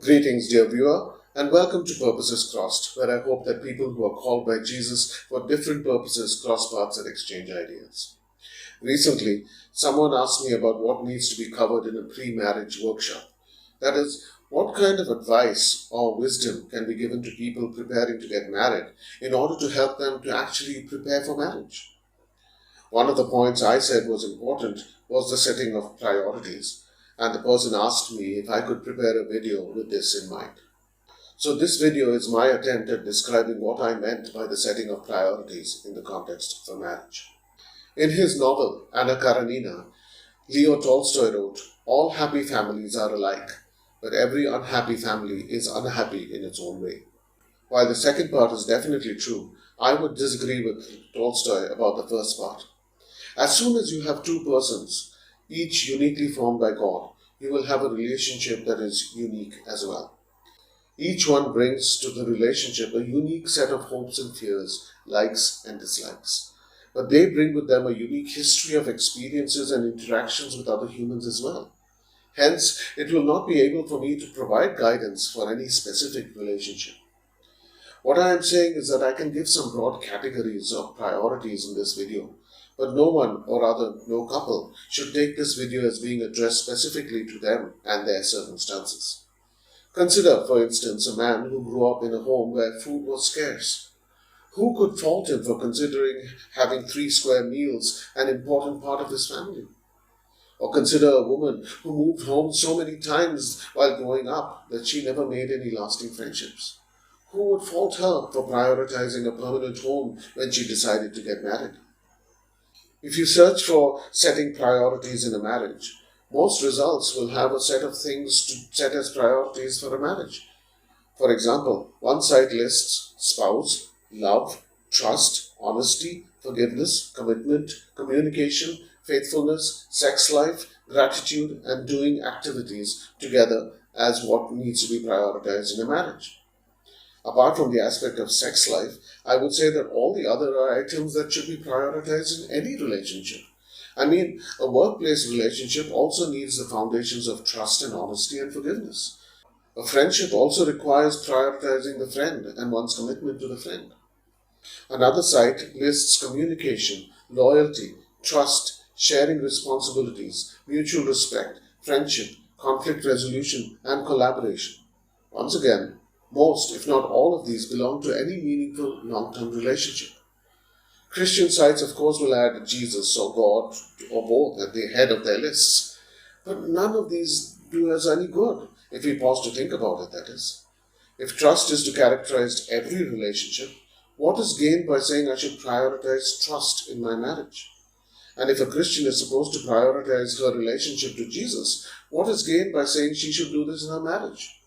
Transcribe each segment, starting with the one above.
Greetings, dear viewer, and welcome to Purposes Crossed, where I hope that people who are called by Jesus for different purposes cross paths and exchange ideas. Recently, someone asked me about what needs to be covered in a pre-marriage workshop. That is, what kind of advice or wisdom can be given to people preparing to get married in order to help them to actually prepare for marriage? One of the points I said was important was the setting of priorities, and the person asked me if I could prepare a video with this in mind. So this video is my attempt at describing what I meant by the setting of priorities in the context of a marriage. In his novel, Anna Karenina, Leo Tolstoy wrote, "All happy families are alike, but every unhappy family is unhappy in its own way." While the second part is definitely true, I would disagree with Tolstoy about the first part. As soon as you have two persons, each uniquely formed by God, you will have a relationship that is unique as well. Each one brings to the relationship a unique set of hopes and fears, likes and dislikes. But they bring with them a unique history of experiences and interactions with other humans as well. Hence, it will not be able for me to provide guidance for any specific relationship. What I am saying is that I can give some broad categories of priorities in this video, but no one, or rather no couple, should take this video as being addressed specifically to them and their circumstances. Consider, for instance, a man who grew up in a home where food was scarce. Who could fault him for considering having 3 square meals an important part of his family? Or consider a woman who moved home so many times while growing up that she never made any lasting friendships. Who would fault her for prioritizing a permanent home when she decided to get married? If you search for setting priorities in a marriage, most results will have a set of things to set as priorities for a marriage. For example, one site lists spouse, love, trust, honesty, forgiveness, commitment, communication, faithfulness, sex life, gratitude, and doing activities together as what needs to be prioritized in a marriage. Apart from the aspect of sex life, I would say that all the other are items that should be prioritized in any relationship. I mean, a workplace relationship also needs the foundations of trust and honesty and forgiveness. A friendship also requires prioritizing the friend and one's commitment to the friend. Another site lists communication, loyalty, trust, sharing responsibilities, mutual respect, friendship, conflict resolution, and collaboration. Once again, most, if not all of these, belong to any meaningful long-term relationship. Christian sites, of course, will add Jesus or God or both at the head of their lists. But none of these do us any good, if we pause to think about it, that is. If trust is to characterize every relationship, what is gained by saying I should prioritize trust in my marriage? And if a Christian is supposed to prioritize her relationship to Jesus, what is gained by saying she should do this in her marriage?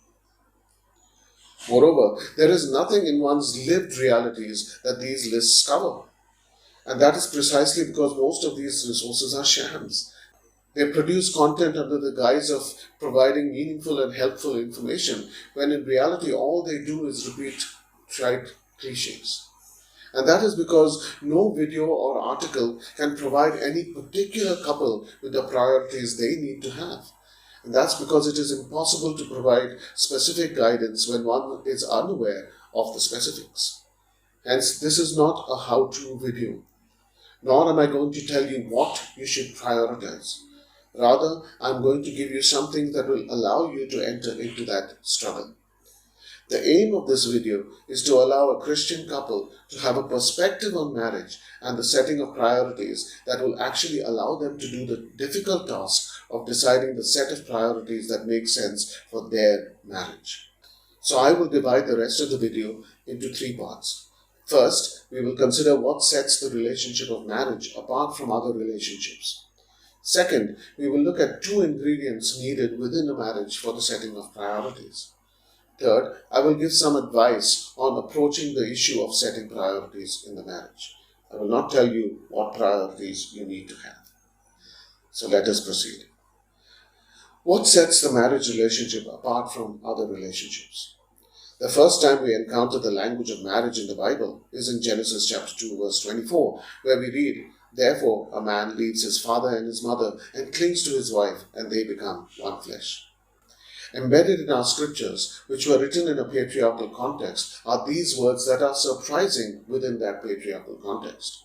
Moreover, there is nothing in one's lived realities that these lists cover. And that is precisely because most of these resources are shams. They produce content under the guise of providing meaningful and helpful information, when in reality all they do is repeat trite cliches. And that is because no video or article can provide any particular couple with the priorities they need to have. And that's because it is impossible to provide specific guidance when one is unaware of the specifics. Hence, this is not a how-to video, nor am I going to tell you what you should prioritize. Rather, I'm going to give you something that will allow you to enter into that struggle. The aim of this video is to allow a Christian couple to have a perspective on marriage and the setting of priorities that will actually allow them to do the difficult task of deciding the set of priorities that make sense for their marriage. So I will divide the rest of the video into 3 parts. First, we will consider what sets the relationship of marriage apart from other relationships. Second, we will look at 2 ingredients needed within a marriage for the setting of priorities. Third, I will give some advice on approaching the issue of setting priorities in the marriage. I will not tell you what priorities you need to have. So let us proceed. What sets the marriage relationship apart from other relationships? The first time we encounter the language of marriage in the Bible is in Genesis chapter 2, verse 24, where we read, "Therefore a man leaves his father and his mother and clings to his wife, and they become one flesh." Embedded in our scriptures, which were written in a patriarchal context, are these words that are surprising within that patriarchal context.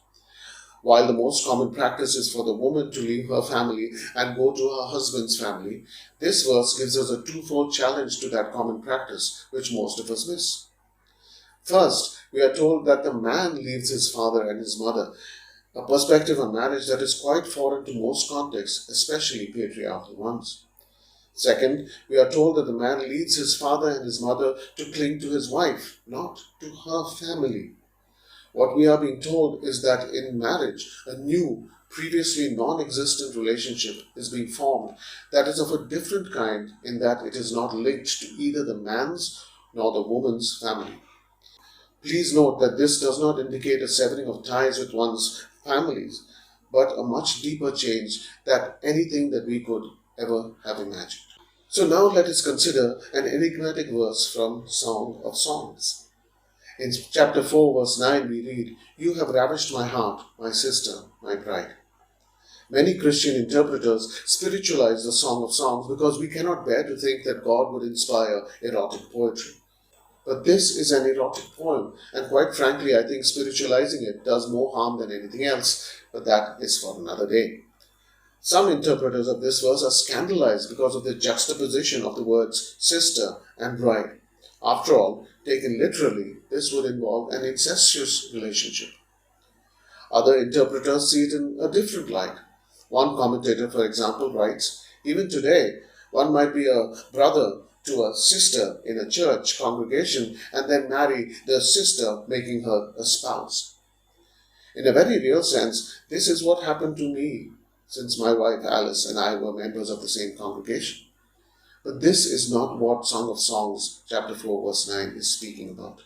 While the most common practice is for the woman to leave her family and go to her husband's family, this verse gives us a twofold challenge to that common practice, which most of us miss. First, we are told that the man leaves his father and his mother, a perspective on marriage that is quite foreign to most contexts, especially patriarchal ones. Second, we are told that the man leaves his father and his mother to cling to his wife, not to her family. What we are being told is that in marriage, a new, previously non-existent relationship is being formed that is of a different kind in that it is not linked to either the man's nor the woman's family. Please note that this does not indicate a severing of ties with one's families, but a much deeper change than anything that we could ever have imagined. So now let us consider an enigmatic verse from Song of Songs. In chapter 4, verse 9, we read, "You have ravished my heart, my sister, my bride." Many Christian interpreters spiritualize the Song of Songs because we cannot bear to think that God would inspire erotic poetry. But this is an erotic poem, and quite frankly, I think spiritualizing it does more harm than anything else, but that is for another day. Some interpreters of this verse are scandalized because of the juxtaposition of the words sister and bride. After all, taken literally, this would involve an incestuous relationship. Other interpreters see it in a different light. One commentator, for example, writes, "Even today, one might be a brother to a sister in a church congregation and then marry the sister, making her a spouse." In a very real sense, this is what happened to me, since my wife Alice and I were members of the same congregation. But this is not what Song of Songs, chapter 4, verse 9 is speaking about.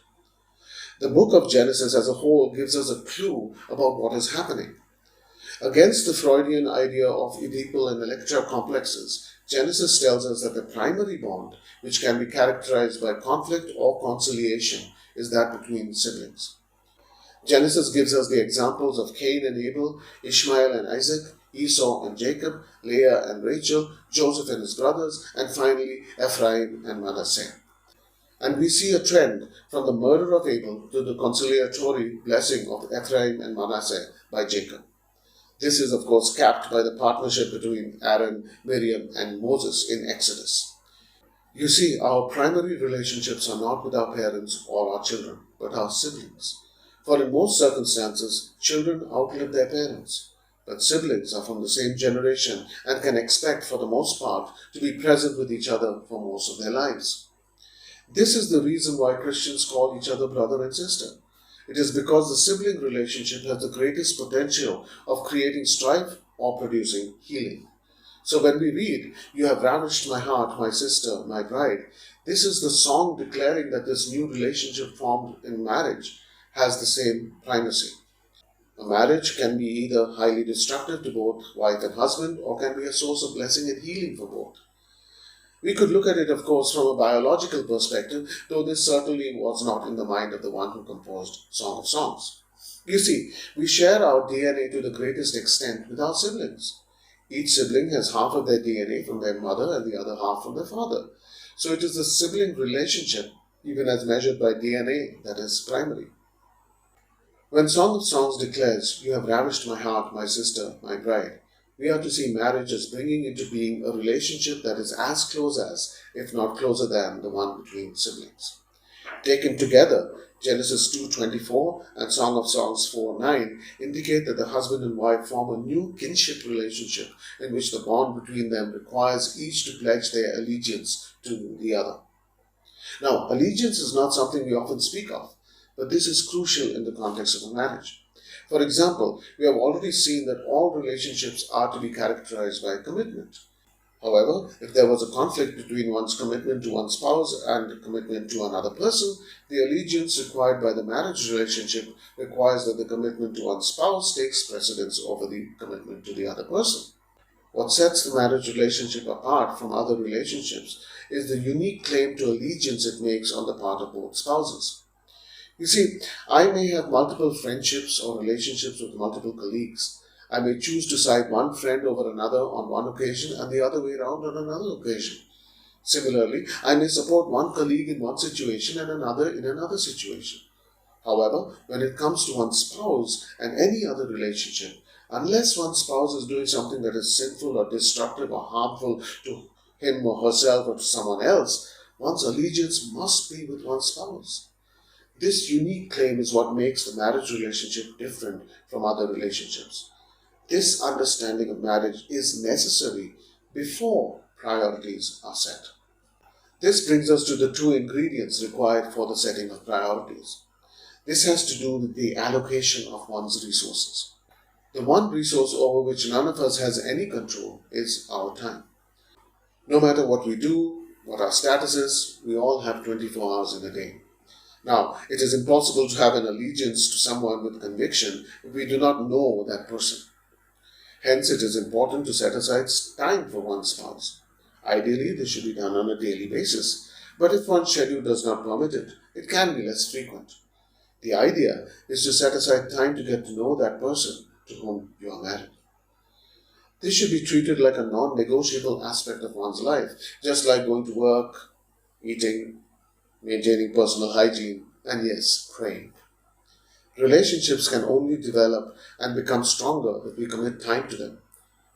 The book of Genesis as a whole gives us a clue about what is happening. Against the Freudian idea of Oedipal and Electra complexes, Genesis tells us that the primary bond, which can be characterized by conflict or conciliation, is that between siblings. Genesis gives us the examples of Cain and Abel, Ishmael and Isaac, Esau and Jacob, Leah and Rachel, Joseph and his brothers, and finally Ephraim and Manasseh. And we see a trend from the murder of Abel to the conciliatory blessing of Ephraim and Manasseh by Jacob. This is, of course, capped by the partnership between Aaron, Miriam, and Moses in Exodus. You see, our primary relationships are not with our parents or our children, but our siblings. For in most circumstances, children outlive their parents, but siblings are from the same generation and can expect, for the most part, to be present with each other for most of their lives. This is the reason why Christians call each other brother and sister. It is because the sibling relationship has the greatest potential of creating strife or producing healing. So when we read, "You have ravished my heart, my sister, my bride," this is the song declaring that this new relationship formed in marriage has the same primacy. A marriage can be either highly destructive to both wife and husband or can be a source of blessing and healing for both. We could look at it, of course, from a biological perspective, though this certainly was not in the mind of the one who composed Song of Songs. You see, we share our DNA to the greatest extent with our siblings. Each sibling has half of their DNA from their mother and the other half from their father. So it is the sibling relationship, even as measured by DNA, that is primary. When Song of Songs declares, "You have ravished my heart, my sister, my bride," we are to see marriage as bringing into being a relationship that is as close as, if not closer than, the one between siblings. Taken together, Genesis 2:24 and Song of Songs 4:9 indicate that the husband and wife form a new kinship relationship in which the bond between them requires each to pledge their allegiance to the other. Now, allegiance is not something we often speak of, but this is crucial in the context of a marriage. For example, we have already seen that all relationships are to be characterized by commitment. However, if there was a conflict between one's commitment to one spouse and commitment to another person, the allegiance required by the marriage relationship requires that the commitment to one spouse takes precedence over the commitment to the other person. What sets the marriage relationship apart from other relationships is the unique claim to allegiance it makes on the part of both spouses. You see, I may have multiple friendships or relationships with multiple colleagues. I may choose to side one friend over another on one occasion and the other way around on another occasion. Similarly, I may support one colleague in one situation and another in another situation. However, when it comes to one's spouse and any other relationship, unless one's spouse is doing something that is sinful or destructive or harmful to him or herself or to someone else, one's allegiance must be with one's spouse. This unique claim is what makes the marriage relationship different from other relationships. This understanding of marriage is necessary before priorities are set. This brings us to the two ingredients required for the setting of priorities. This has to do with the allocation of one's resources. The one resource over which none of us has any control is our time. No matter what we do, what our status is, we all have 24 hours in a day. Now, it is impossible to have an allegiance to someone with conviction if we do not know that person. Hence, it is important to set aside time for one's spouse. Ideally, this should be done on a daily basis, but if one's schedule does not permit it, it can be less frequent. The idea is to set aside time to get to know that person to whom you are married. This should be treated like a non-negotiable aspect of one's life, just like going to work, eating, maintaining personal hygiene, and yes, praying. Relationships can only develop and become stronger if we commit time to them,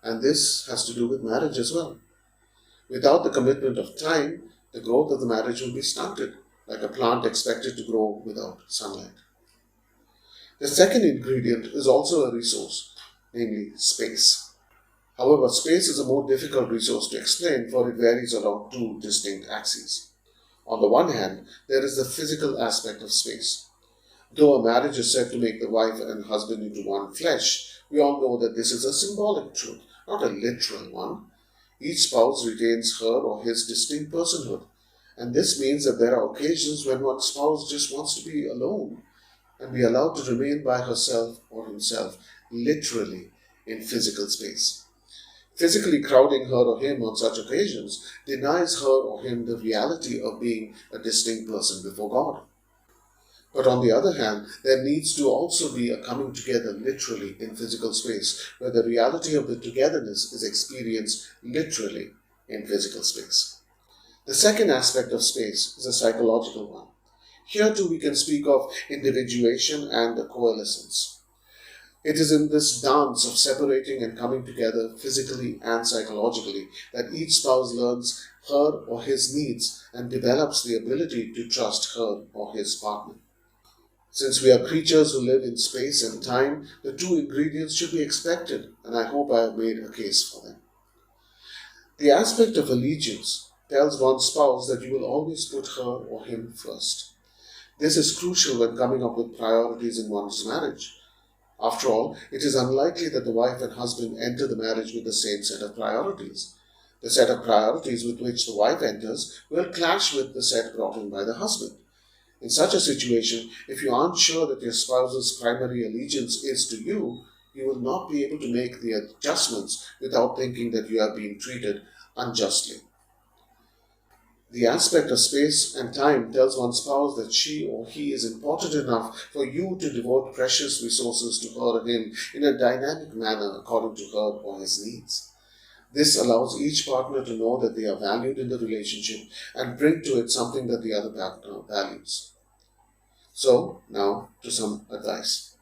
and this has to do with marriage as well. Without the commitment of time, the growth of the marriage will be stunted, like a plant expected to grow without sunlight. The second ingredient is also a resource, namely space. However, space is a more difficult resource to explain, for it varies along two distinct axes. On the one hand, there is the physical aspect of space. Though a marriage is said to make the wife and husband into one flesh, we all know that this is a symbolic truth, not a literal one. Each spouse retains her or his distinct personhood, and this means that there are occasions when one spouse just wants to be alone and be allowed to remain by herself or himself, literally in physical space. Physically crowding her or him on such occasions denies her or him the reality of being a distinct person before God. But on the other hand, there needs to also be a coming together literally in physical space, where the reality of the togetherness is experienced literally in physical space. The second aspect of space is a psychological one. Here too we can speak of individuation and coalescence. It is in this dance of separating and coming together physically and psychologically that each spouse learns her or his needs and develops the ability to trust her or his partner. Since we are creatures who live in space and time, the two ingredients should be expected, and I hope I have made a case for them. The aspect of allegiance tells one's spouse that you will always put her or him first. This is crucial when coming up with priorities in one's marriage. After all, it is unlikely that the wife and husband enter the marriage with the same set of priorities. The set of priorities with which the wife enters will clash with the set brought in by the husband. In such a situation, if you aren't sure that your spouse's primary allegiance is to you, you will not be able to make the adjustments without thinking that you are being treated unjustly. The aspect of space and time tells one's spouse that she or he is important enough for you to devote precious resources to her or him in a dynamic manner according to her or his needs. This allows each partner to know that they are valued in the relationship and bring to it something that the other partner values. So, now to some advice.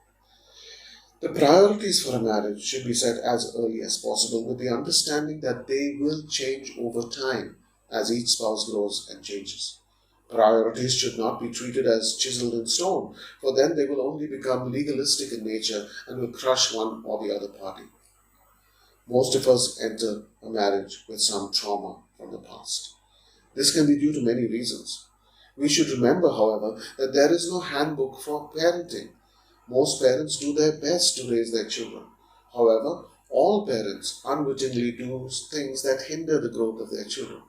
The priorities for a marriage should be set as early as possible with the understanding that they will change over time as each spouse grows and changes. Priorities should not be treated as chiseled in stone, for then they will only become legalistic in nature and will crush one or the other party. Most of us enter a marriage with some trauma from the past. This can be due to many reasons. We should remember, however, that there is no handbook for parenting. Most parents do their best to raise their children. However, all parents unwittingly do things that hinder the growth of their children.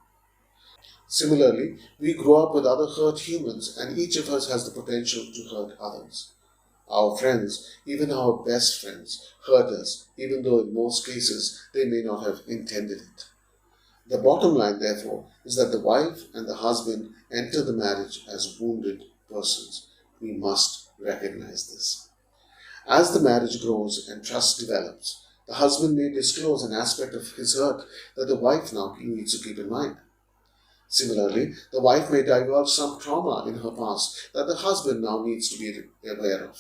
Similarly, we grow up with other hurt humans, and each of us has the potential to hurt others. Our friends, even our best friends, hurt us, even though in most cases they may not have intended it. The bottom line, therefore, is that the wife and the husband enter the marriage as wounded persons. We must recognize this. As the marriage grows and trust develops, the husband may disclose an aspect of his hurt that the wife now needs to keep in mind. Similarly, the wife may divulge some trauma in her past that the husband now needs to be aware of.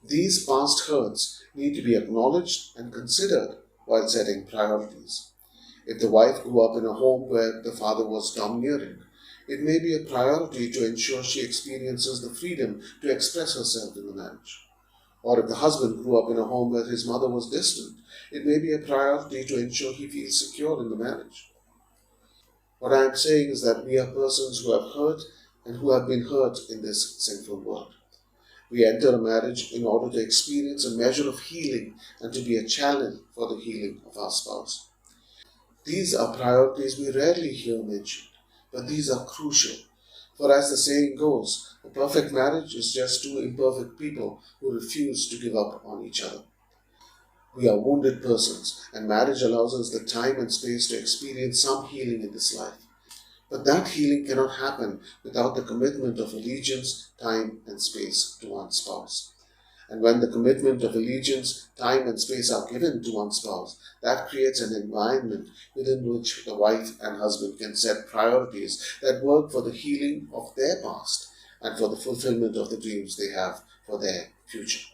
These past hurts need to be acknowledged and considered while setting priorities. If the wife grew up in a home where the father was domineering, it may be a priority to ensure she experiences the freedom to express herself in the marriage. Or if the husband grew up in a home where his mother was distant, it may be a priority to ensure he feels secure in the marriage. What I am saying is that we are persons who have hurt and who have been hurt in this sinful world. We enter a marriage in order to experience a measure of healing and to be a channel for the healing of our spouse. These are priorities we rarely hear mentioned, but these are crucial. For as the saying goes, a perfect marriage is just two imperfect people who refuse to give up on each other. We are wounded persons, and marriage allows us the time and space to experience some healing in this life. But that healing cannot happen without the commitment of allegiance, time, and space to one's spouse. And when the commitment of allegiance, time, and space are given to one's spouse, that creates an environment within which the wife and husband can set priorities that work for the healing of their past and for the fulfillment of the dreams they have for their future.